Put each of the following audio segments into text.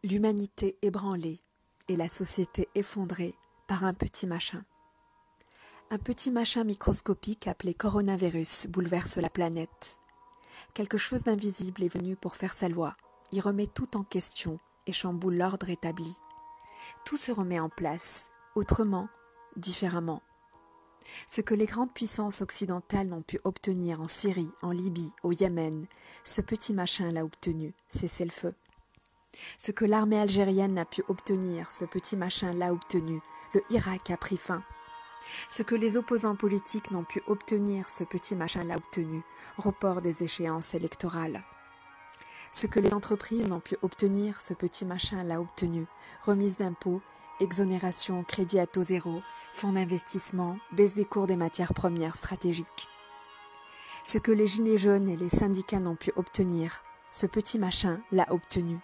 L'humanité ébranlée et la société effondrée par un petit machin. Un petit machin microscopique appelé coronavirus bouleverse la planète. Quelque chose d'invisible est venu pour faire sa loi. Il remet tout en question et chamboule l'ordre établi. Tout se remet en place, autrement, différemment. Ce que les grandes puissances occidentales n'ont pu obtenir en Syrie, en Libye, au Yémen, ce petit machin l'a obtenu, cessez le feu. Ce que l'armée algérienne n'a pu obtenir, ce petit machin l'a obtenu, le Irak a pris fin. Ce que les opposants politiques n'ont pu obtenir, ce petit machin l'a obtenu, report des échéances électorales. Ce que les entreprises n'ont pu obtenir, ce petit machin l'a obtenu, remise d'impôts, exonération, crédit à taux zéro, fonds d'investissement, baisse des cours des matières premières stratégiques. Ce que les gilets jaunes et les syndicats n'ont pu obtenir, ce petit machin l'a obtenu.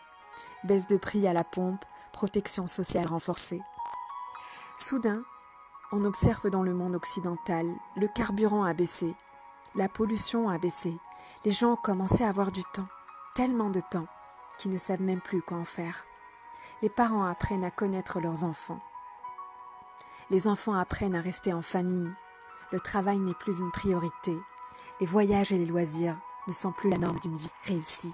Baisse de prix à la pompe, protection sociale renforcée. Soudain, on observe dans le monde occidental, le carburant a baissé, la pollution a baissé, les gens ont commencé à avoir du temps, tellement de temps, qu'ils ne savent même plus quoi en faire. Les parents apprennent à connaître leurs enfants. Les enfants apprennent à rester en famille. Le travail n'est plus une priorité. Les voyages et les loisirs ne sont plus la norme d'une vie réussie.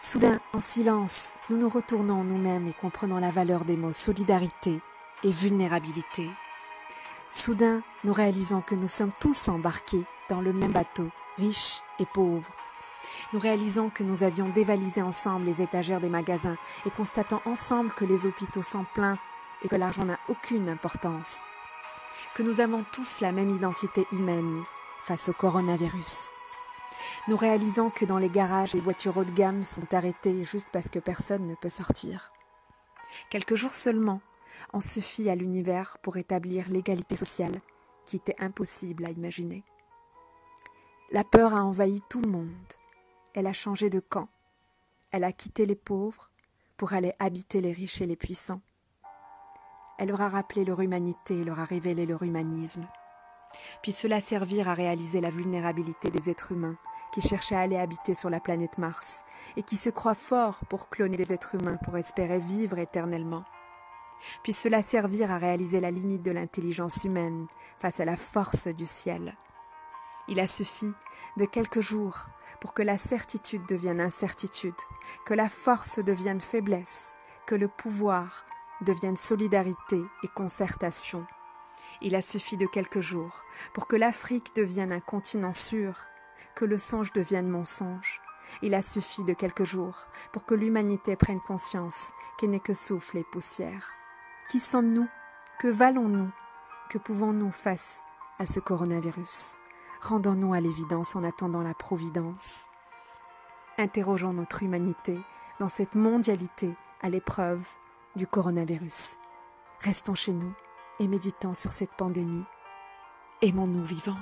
Soudain, en silence, nous nous retournons en nous-mêmes et comprenons la valeur des mots solidarité et vulnérabilité. Soudain, nous réalisons que nous sommes tous embarqués dans le même bateau, riches et pauvres. Nous réalisons que nous avions dévalisé ensemble les étagères des magasins et constatons ensemble que les hôpitaux sont pleins et que l'argent n'a aucune importance. Que nous avons tous la même identité humaine face au coronavirus. Nous réalisons que dans les garages, les voitures haut de gamme sont arrêtées juste parce que personne ne peut sortir. Quelques jours seulement, on se fie à l'univers pour établir l'égalité sociale qui était impossible à imaginer. La peur a envahi tout le monde. Elle a changé de camp. Elle a quitté les pauvres pour aller habiter les riches et les puissants. Elle leur a rappelé leur humanité et leur a révélé leur humanisme. Puis cela servir à réaliser la vulnérabilité des êtres humains qui cherchent à aller habiter sur la planète Mars et qui se croient forts pour cloner des êtres humains pour espérer vivre éternellement. Puis cela servir à réaliser la limite de l'intelligence humaine face à la force du ciel. Il a suffi de quelques jours pour que la certitude devienne incertitude, que la force devienne faiblesse, que le pouvoir devienne solidarité et concertation. Il a suffi de quelques jours pour que l'Afrique devienne un continent sûr, que le songe devienne mensonge. Il a suffi de quelques jours pour que l'humanité prenne conscience qu'elle n'est que souffle et poussière. Qui sommes-nous? Que valons-nous? Que pouvons-nous face à ce coronavirus? Rendons-nous à l'évidence en attendant la providence. Interrogeons notre humanité dans cette mondialité à l'épreuve du coronavirus. Restons chez nous et méditons sur cette pandémie. Aimons-nous vivants.